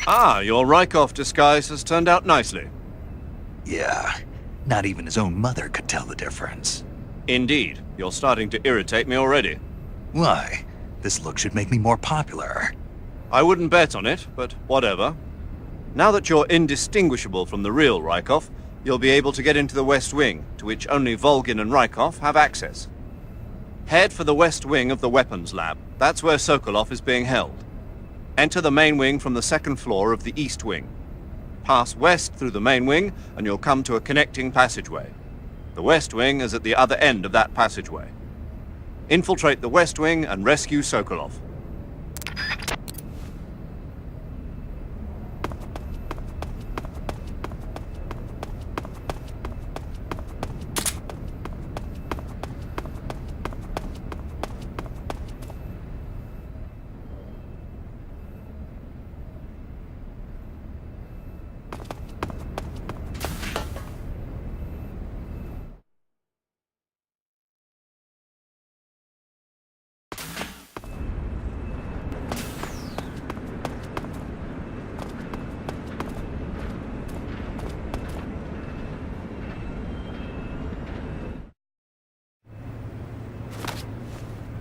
Ah, your Rykov disguise has turned out nicely. Yeah, not even his own mother could tell the difference. Indeed, you're starting to irritate me already. Why? This look should make me more popular. I wouldn't bet on it, but whatever. Now that you're indistinguishable from the real Rykov, you'll be able to get into the West Wing, to which only Volgin and Rykov have access. Head for the West Wing of the Weapons Lab. That's where Sokolov is being held. Enter the main wing from the second floor of the East Wing. Pass west through the main wing, and you'll come to a connecting passageway. The West Wing is at the other end of that passageway. Infiltrate the West Wing and rescue Sokolov.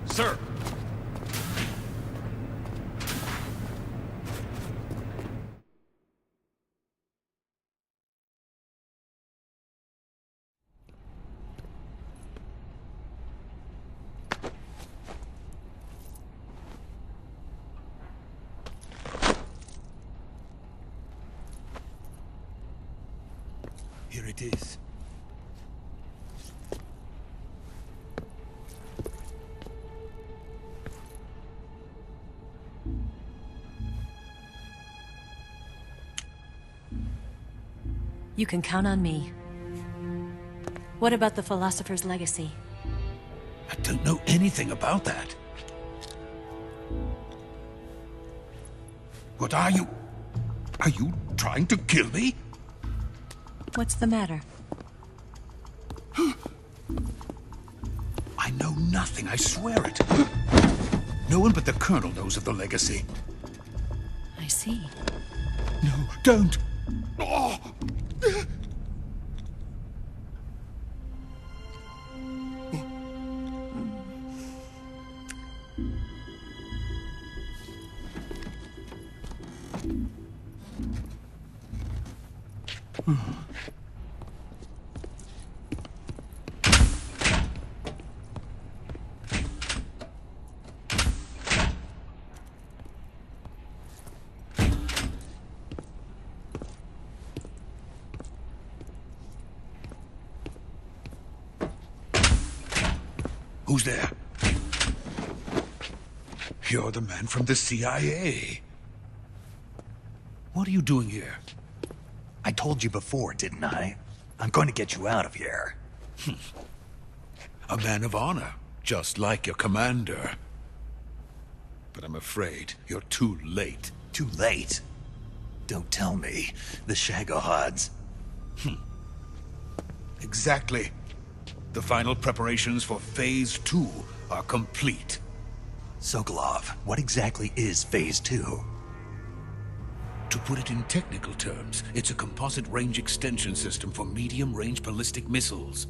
Sir! Here it is. You can count on me. What about the philosopher's legacy? I don't know anything about that. What are you? Are you trying to kill me? What's the matter? I know nothing, I swear it. No one but the Colonel knows of the legacy. I see. No, don't! Oh. Who's there? You're the man from the CIA. What are you doing here? I told you before, didn't I? I'm going to get you out of here. A man of honor, just like your commander. But I'm afraid you're too late. Too late? Don't tell me. The Shagohods. Exactly. The final preparations for Phase 2 are complete. Sokolov, what exactly is Phase 2? To put it in technical terms, it's a composite range extension system for medium-range ballistic missiles.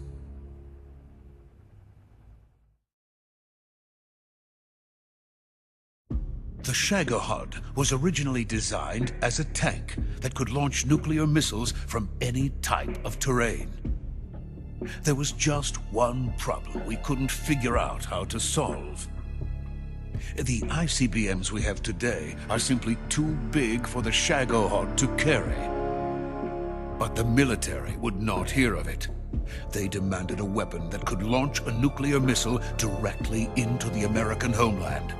The Shagohod was originally designed as a tank that could launch nuclear missiles from any type of terrain. There was just one problem we couldn't figure out how to solve. The ICBMs we have today are simply too big for the Shagohod to carry. But the military would not hear of it. They demanded a weapon that could launch a nuclear missile directly into the American homeland.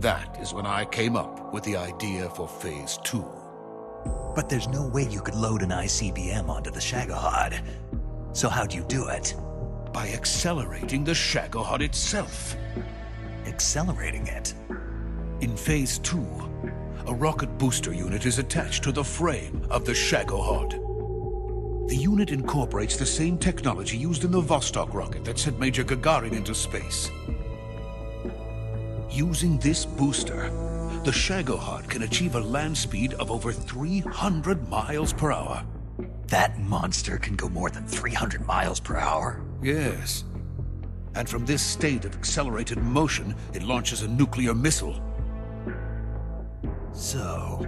That is when I came up with the idea for Phase 2. But there's no way you could load an ICBM onto the Shagohod. So how'd you do it? By accelerating the Shagohod itself. Accelerating it? In Phase 2, a rocket booster unit is attached to the frame of the Shagohod. The unit incorporates the same technology used in the Vostok rocket that sent Major Gagarin into space. Using this booster, the Shagohod can achieve a land speed of over 300 miles per hour. That monster can go more than 300 miles per hour? Yes. And from this state of accelerated motion, it launches a nuclear missile. So,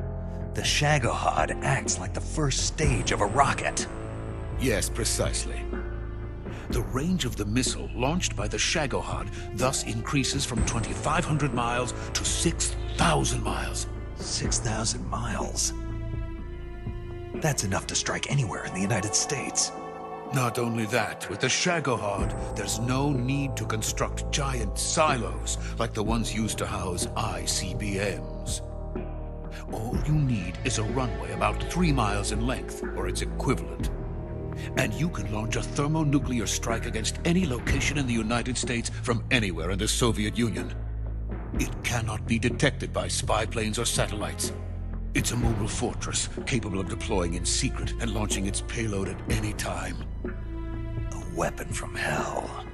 the Shagohod acts like the first stage of a rocket. Yes, precisely. The range of the missile launched by the Shagohod thus increases from 2,500 miles to 6,000 miles. 6,000 miles? That's enough to strike anywhere in the United States. Not only that, with the Shagohod, there's no need to construct giant silos like the ones used to house ICBMs. All you need is a runway about 3 miles in length, or its equivalent. And you can launch a thermonuclear strike against any location in the United States from anywhere in the Soviet Union. It cannot be detected by spy planes or satellites. It's a mobile fortress, capable of deploying in secret and launching its payload at any time. A weapon from hell.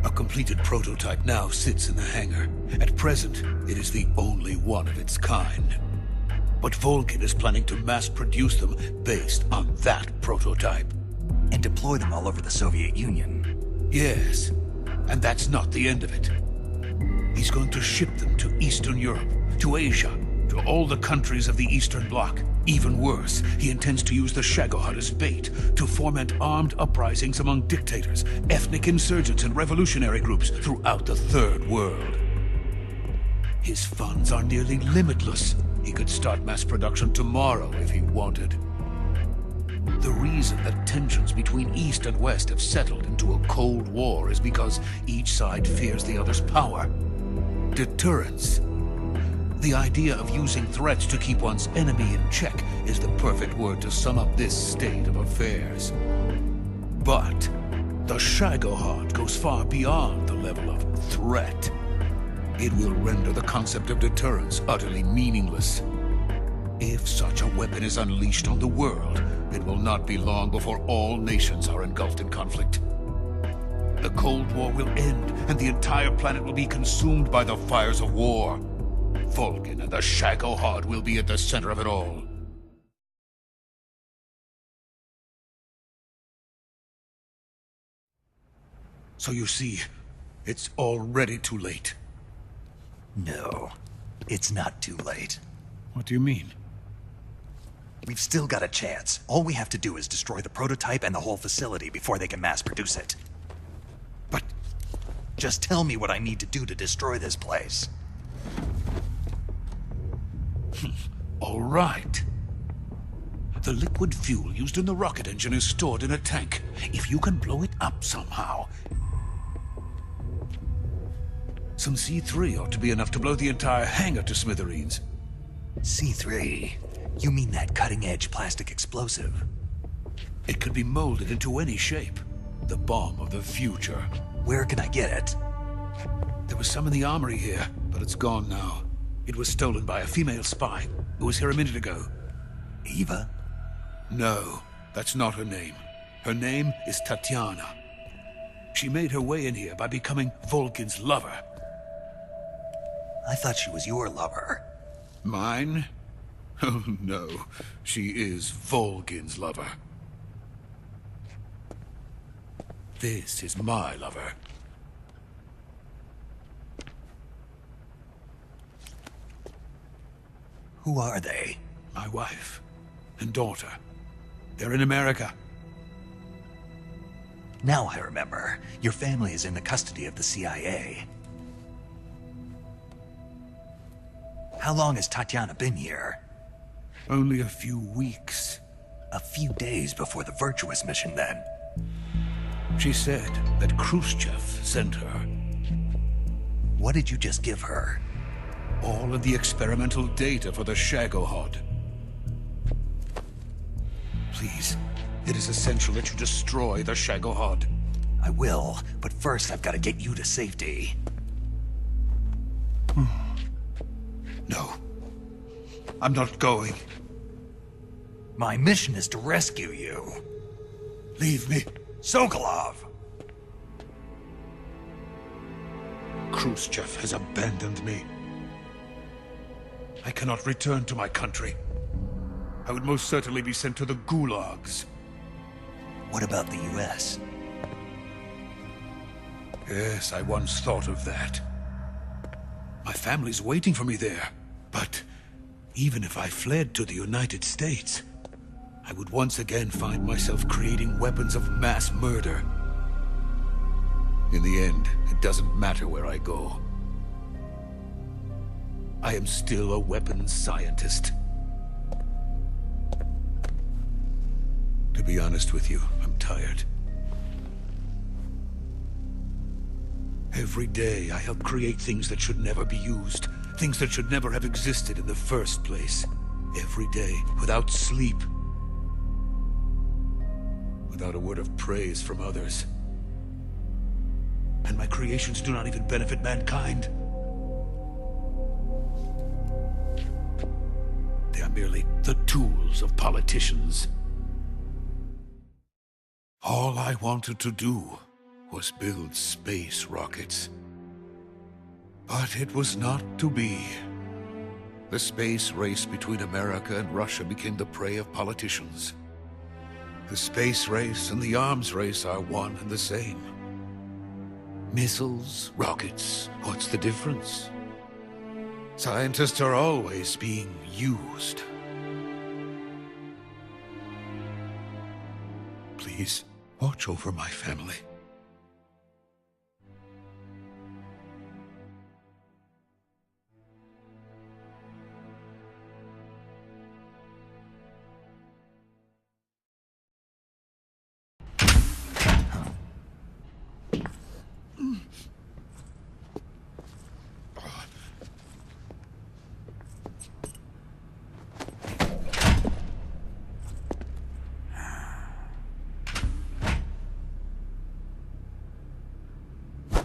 A completed prototype now sits in the hangar. At present, it is the only one of its kind. But Volgin is planning to mass-produce them based on that prototype. And deploy them all over the Soviet Union. Yes, and that's not the end of it. He's going to ship them to Eastern Europe, to Asia, to all the countries of the Eastern Bloc. Even worse, he intends to use the Shagohod as bait to foment armed uprisings among dictators, ethnic insurgents, and revolutionary groups throughout the Third World. His funds are nearly limitless. He could start mass production tomorrow if he wanted. The reason that tensions between East and West have settled into a Cold War is because each side fears the other's power. Deterrence. The idea of using threats to keep one's enemy in check is the perfect word to sum up this state of affairs. But the Shagohod goes far beyond the level of threat. It will render the concept of deterrence utterly meaningless. If such a weapon is unleashed on the world, it will not be long before all nations are engulfed in conflict. The Cold War will end, and the entire planet will be consumed by the fires of war. Volgin and the Shagohod will be at the center of it all. So you see, it's already too late. No, it's not too late. What do you mean? We've still got a chance. All we have to do is destroy the prototype and the whole facility before they can mass produce it. But just tell me what I need to do to destroy this place. All right. The liquid fuel used in the rocket engine is stored in a tank. If you can blow it up somehow... Some C3 ought to be enough to blow the entire hangar to smithereens. C3? You mean that cutting-edge plastic explosive? It could be molded into any shape. The bomb of the future. Where can I get it? There was some in the armory here, but it's gone now. It was stolen by a female spy who was here a minute ago. Eva? No, that's not her name. Her name is Tatiana. She made her way in here by becoming Volgin's lover. I thought she was your lover. Mine? Oh no, she is Volgin's lover. This is my lover. Who are they? My wife and daughter. They're in America. Now I remember. Your family is in the custody of the CIA. How long has Tatiana been here? Only a few weeks. A few days before the Virtuous mission, then. She said that Khrushchev sent her. What did you just give her? All of the experimental data for the Shagohod. Please, it is essential that you destroy the Shagohod. I will, but first I've got to get you to safety. No. I'm not going. My mission is to rescue you. Leave me. Sokolov! Khrushchev has abandoned me. I cannot return to my country. I would most certainly be sent to the gulags. What about the US? Yes, I once thought of that. My family's waiting for me there. But even if I fled to the United States, I would once again find myself creating weapons of mass murder. In the end, it doesn't matter where I go. I am still a weapons scientist. To be honest with you, I'm tired. Every day I help create things that should never be used, things that should never have existed in the first place. Every day, without sleep. Without a word of praise from others. And my creations do not even benefit mankind. They are merely the tools of politicians. All I wanted to do was build space rockets. But it was not to be. The space race between America and Russia became the prey of politicians. The space race and the arms race are one and the same. Missiles, rockets, what's the difference? Scientists are always being used. Please, watch over my family.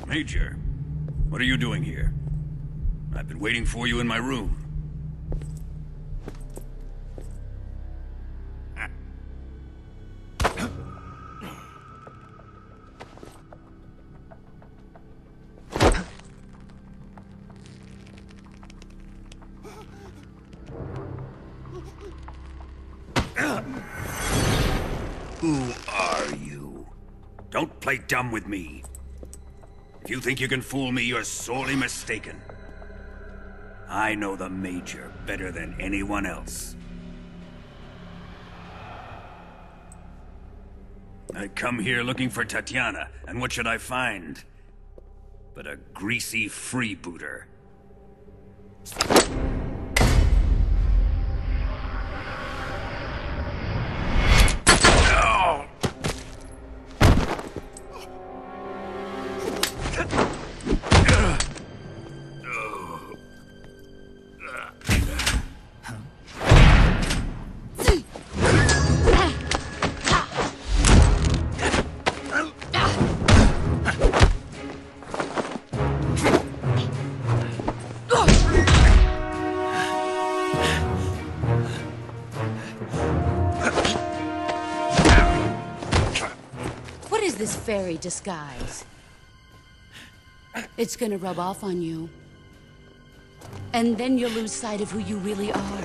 Major, what are you doing here? I've been waiting for you in my room. Who are you? Don't play dumb with me. If you think you can fool me, you're sorely mistaken. I know the Major better than anyone else. I come here looking for Tatiana, and what should I find? But a greasy freebooter. This fairy disguise. It's gonna rub off on you. And then you'll lose sight of who you really are.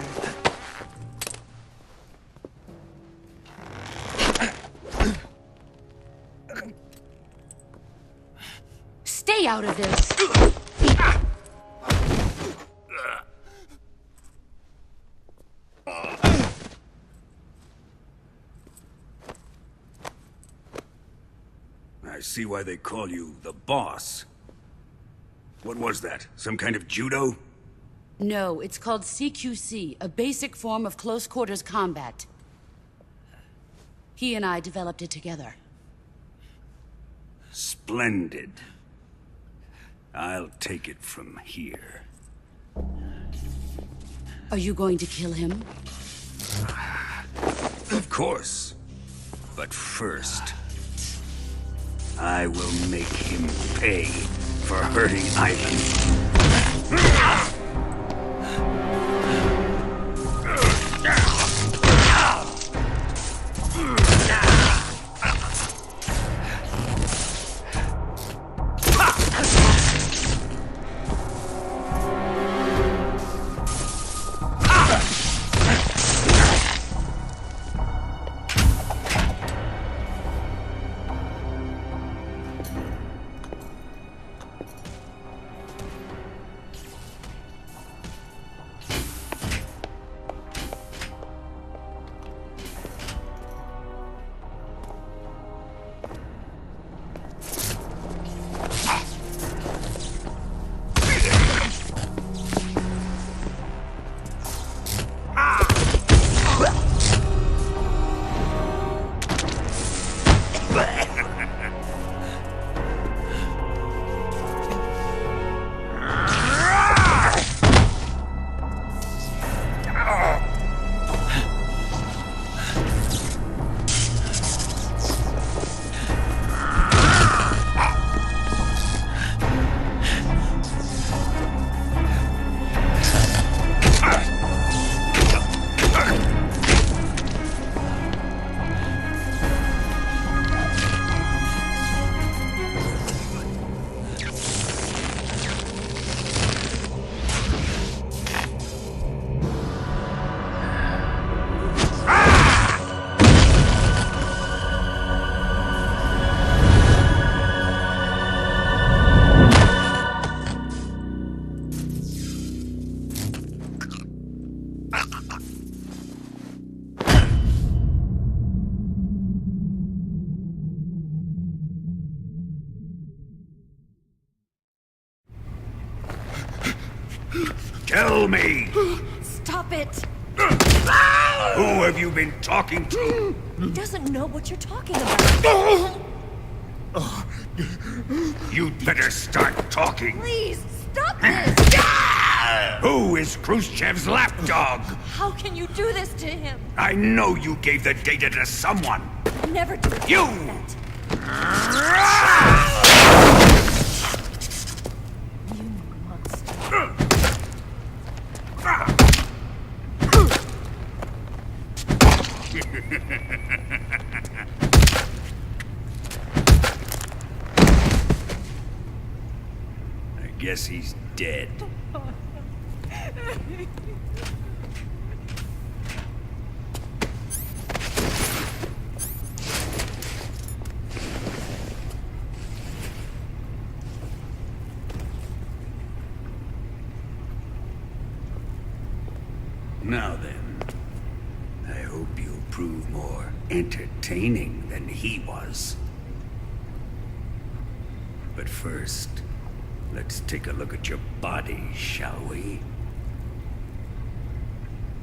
Stay out of this! I see why they call you the boss. What was that? Some kind of judo? No, it's called CQC, a basic form of close quarters combat. He and I developed it together. Splendid. I'll take it from here. Are you going to kill him? Of course. But first, I will make him pay for hurting Ivan. Tell me! Stop it! Who have you been talking to? He doesn't know what you're talking about. You'd better start talking. Please, stop this! Who is Khrushchev's lapdog? How can you do this to him? I know you gave the data to someone. Never do You! that. You monster. I guess he's dead. Now then, I hope you'll prove more entertaining than he was. But first, let's take a look at your body, shall we?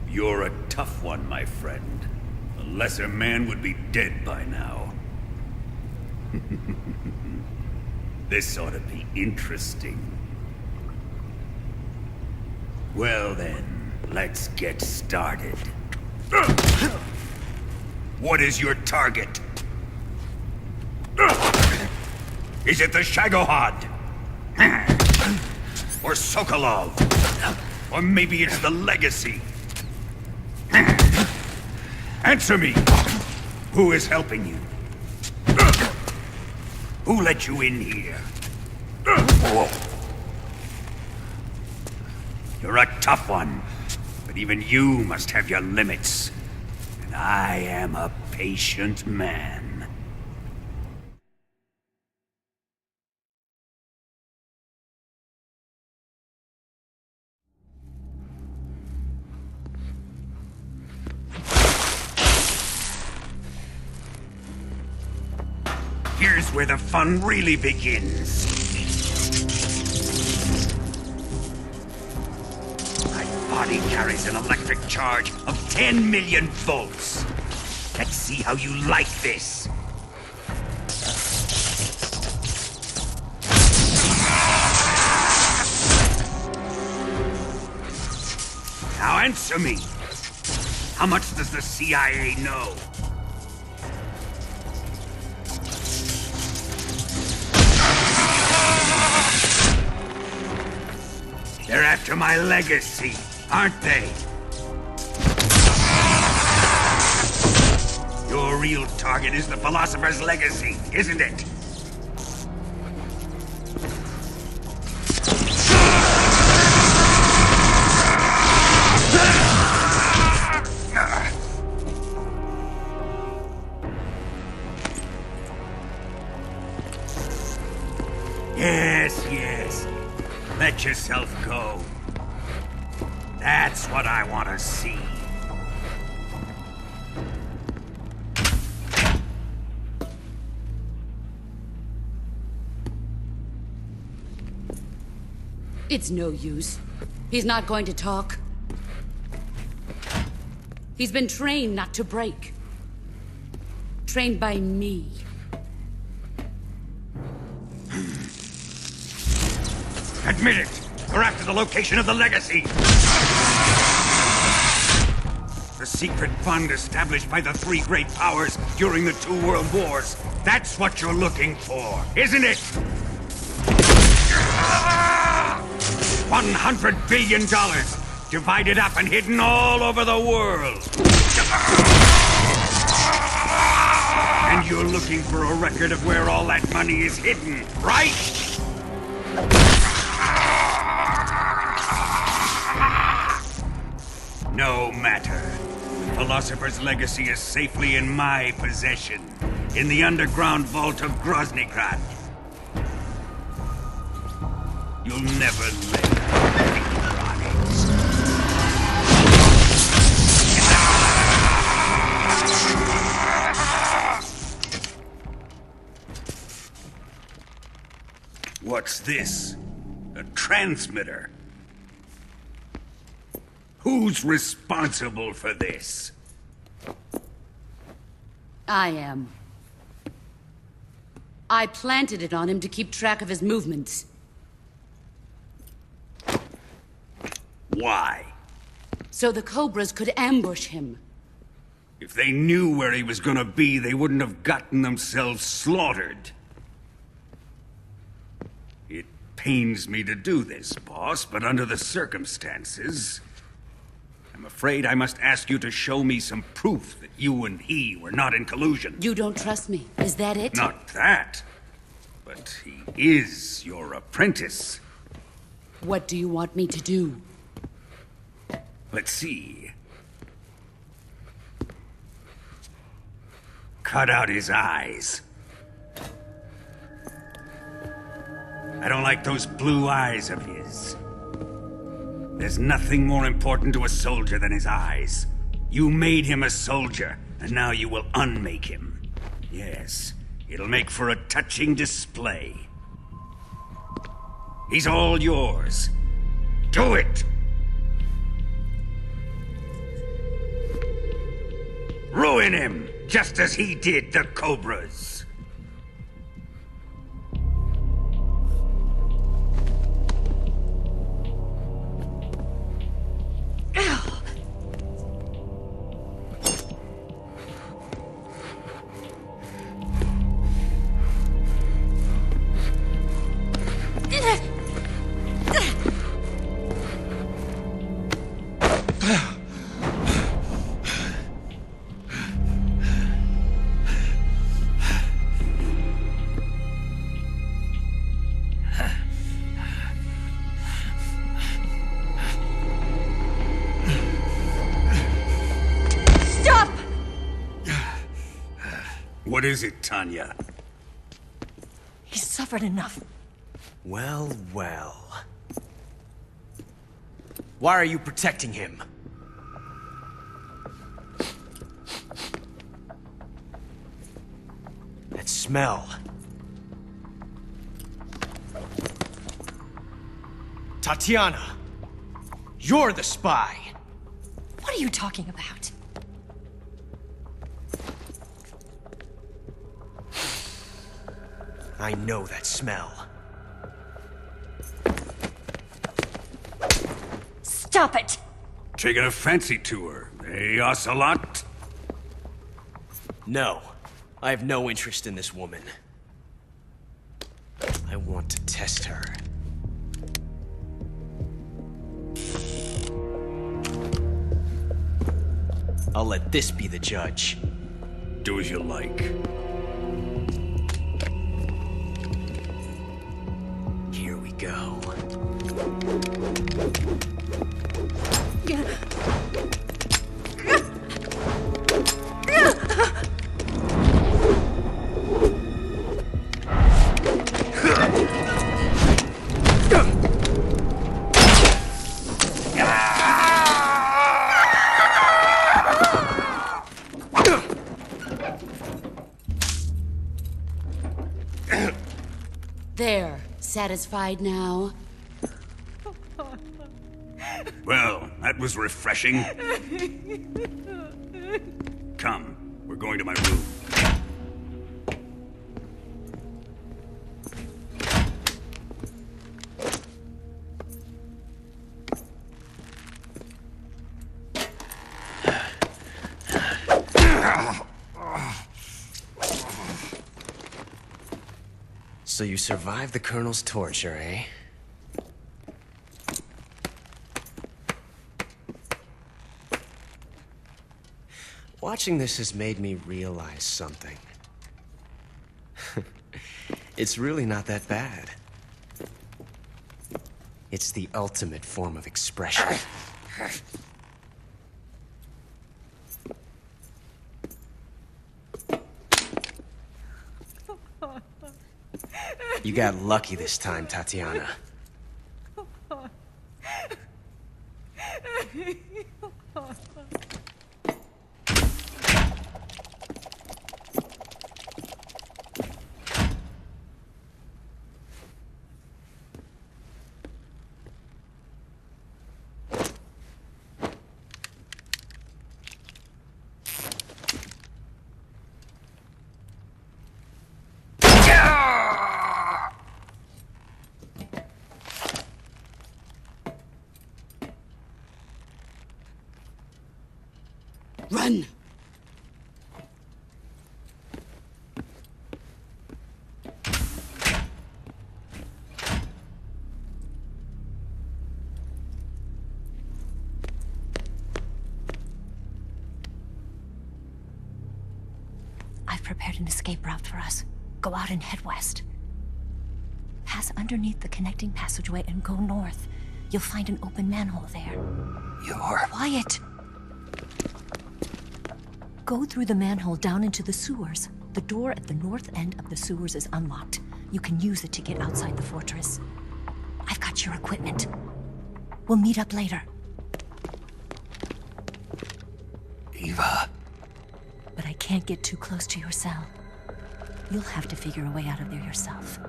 You're a tough one, my friend. A lesser man would be dead by now. This ought to be interesting. Well then, let's get started. What is your target? Is it the Shagohod? Or Sokolov? Or maybe it's the Legacy? Answer me! Who is helping you? Who let you in here? You're a tough one, but even you must have your limits. And I am a patient man. Here's where the fun really begins. My body carries an electric charge of 10 million volts. Let's see how you like this. Now answer me. How much does the CIA know? They're after my legacy, aren't they? Your real target is the philosopher's legacy, isn't it? Yes. Let yourself go. That's what I want to see. It's no use. He's not going to talk. He's been trained not to break. Trained by me. Admit it! We're after the location of the legacy! The secret fund established by the three great powers during the 2 world wars. That's what you're looking for, isn't it? $100 billion, divided up and hidden all over the world. And you're looking for a record of where all that money is hidden, right? No matter. The Philosopher's Legacy is safely in my possession, in the underground vault of Groznygrad. You'll never live on it. What's this? A transmitter? Who's responsible for this? I am. I planted it on him to keep track of his movements. Why? So the Cobras could ambush him. If they knew where he was gonna be, they wouldn't have gotten themselves slaughtered. It pains me to do this, boss, but under the circumstances, I'm afraid I must ask you to show me some proof that you and he were not in collusion. You don't trust me, is that it? Not that, but he is your apprentice. What do you want me to do? Let's see. Cut out his eyes. I don't like those blue eyes of his. There's nothing more important to a soldier than his eyes. You made him a soldier, and now you will unmake him. Yes, it'll make for a touching display. He's all yours. Do it! Ruin him, just as he did the Cobras. What is it, Tanya? He's suffered enough. Well, well. Why are you protecting him? That smell. Tatiana! You're the spy! What are you talking about? I know that smell. Stop it! Taking a fancy to her, eh, Ocelot? No. I have no interest in this woman. I want to test her. I'll let this be the judge. Do as you like. Here we go. There. Satisfied now? Well, that was refreshing. Come, we're going to my room. So you survived the Colonel's torture, eh? Watching this has made me realize something. It's really not that bad. It's the ultimate form of expression. You got lucky this time, Tatiana. again! I've prepared an escape route for us. Go out and head west. Pass underneath the connecting passageway and go north. You'll find an open manhole there. You're... Quiet! Go through the manhole down into the sewers. The door at the north end of the sewers is unlocked. You can use it to get outside the fortress. I've got your equipment. We'll meet up later. Eva... But I can't get too close to your cell. You'll have to figure a way out of there yourself.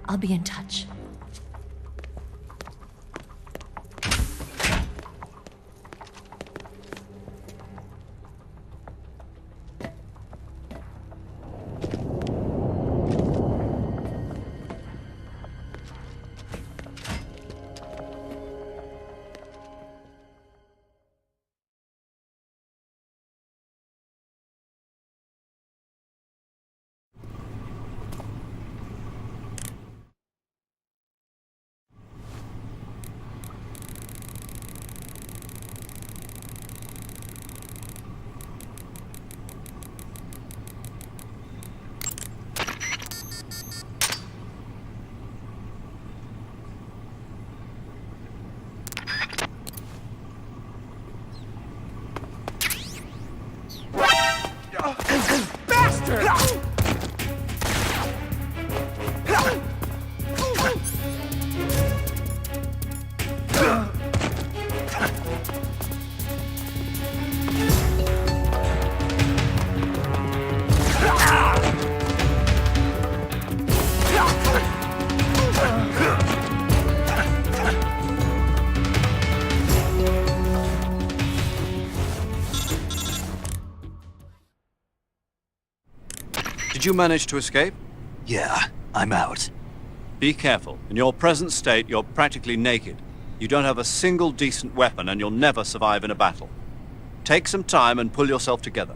I'll be in touch. Did you manage to escape? Yeah, I'm out. Be careful. In your present state, you're practically naked. You don't have a single decent weapon, and you'll never survive in a battle. Take some time and pull yourself together.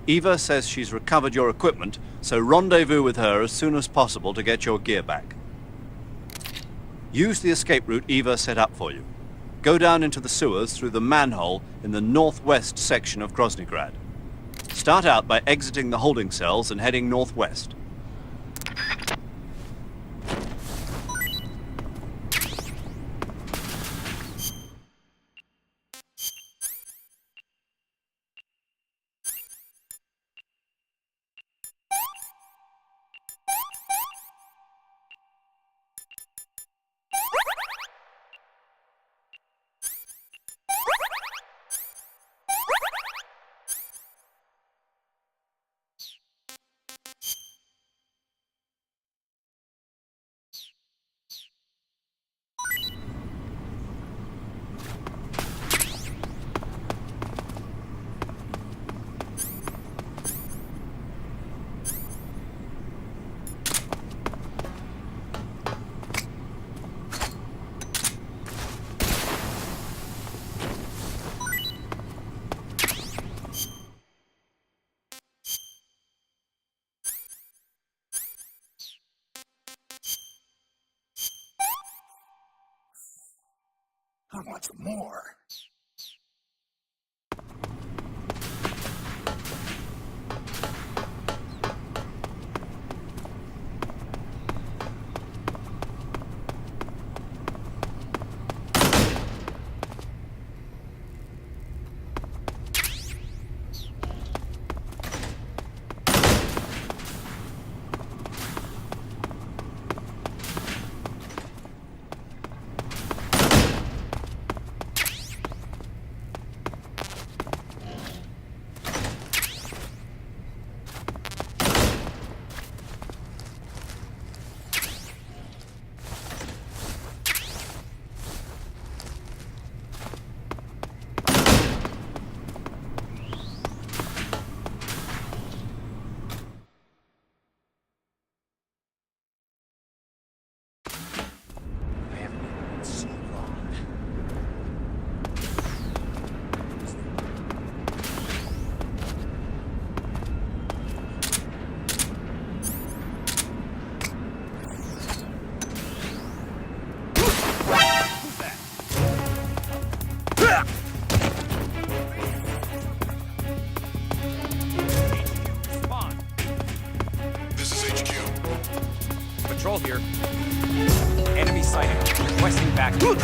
Eva says she's recovered your equipment, so rendezvous with her as soon as possible to get your gear back. Use the escape route Eva set up for you. Go down into the sewers through the manhole in the northwest section of Groznygrad. Start out by exiting the holding cells and heading northwest. I want some more. Patrol here. Enemy sighted. Requesting backup.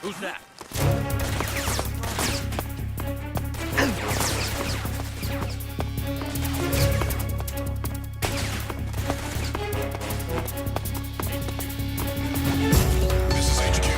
Who's that? This is HQ.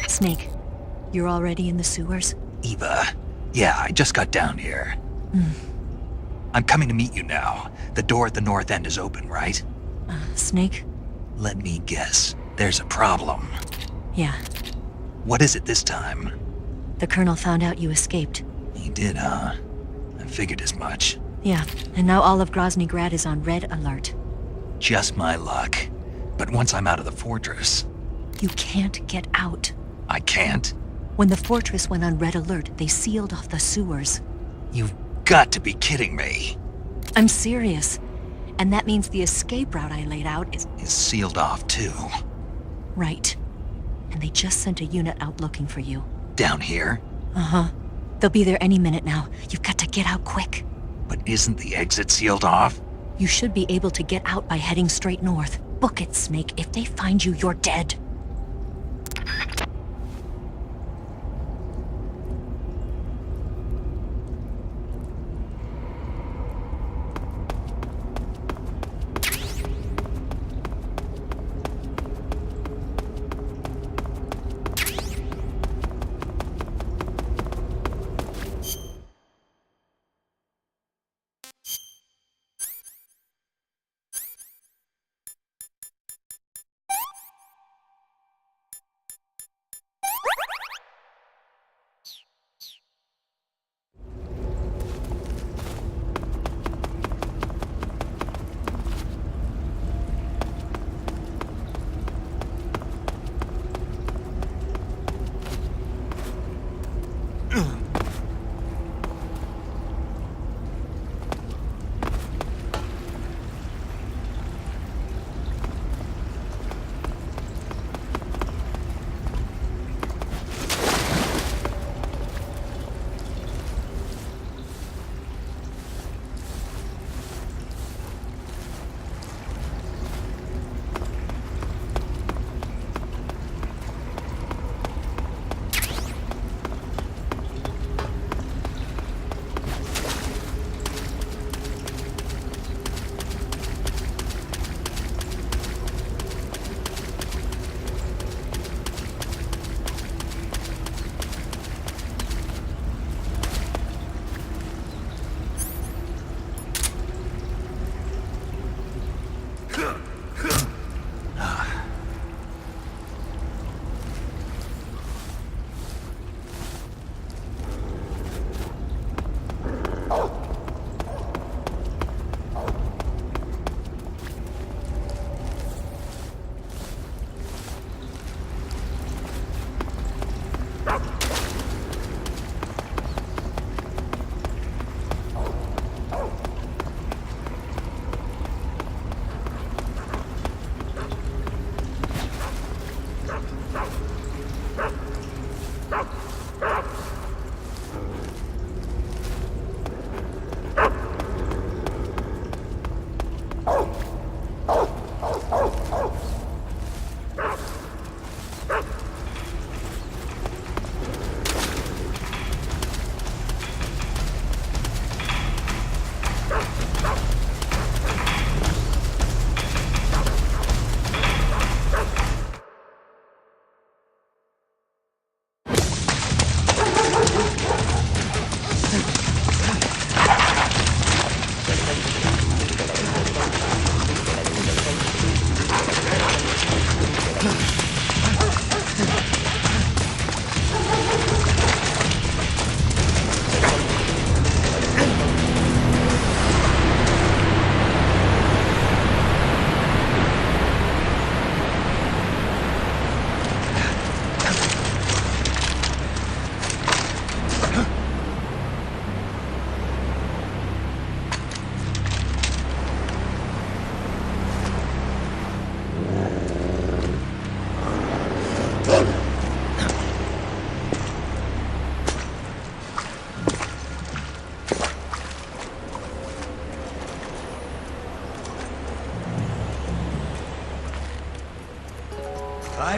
Snake, you're already in the sewers? Eva, yeah, I just got down here. I'm coming to meet you now. The door at the north end is open, right? Snake? Let me guess. There's a problem. Yeah. What is it this time? The Colonel found out you escaped. He did, huh? I figured as much. Yeah, and now all of Grozny Grad is on red alert. Just my luck. But once I'm out of the fortress... You can't get out. I can't? When the fortress went on red alert, they sealed off the sewers. You've got to be kidding me. I'm serious. And that means the escape route I laid out is Sealed off, too. right. And they just sent a unit out looking for you. Down here? Uh-huh. They'll be there any minute now. You've got to get out quick. But isn't the exit sealed off? You should be able to get out by heading straight north. Book it, Snake. If they find you, you're dead.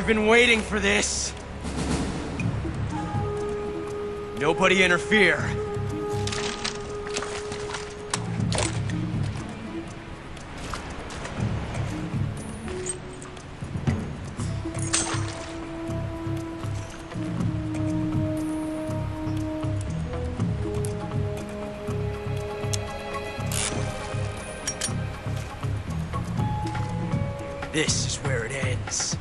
I've been waiting for this. Nobody interfere. This is where it ends.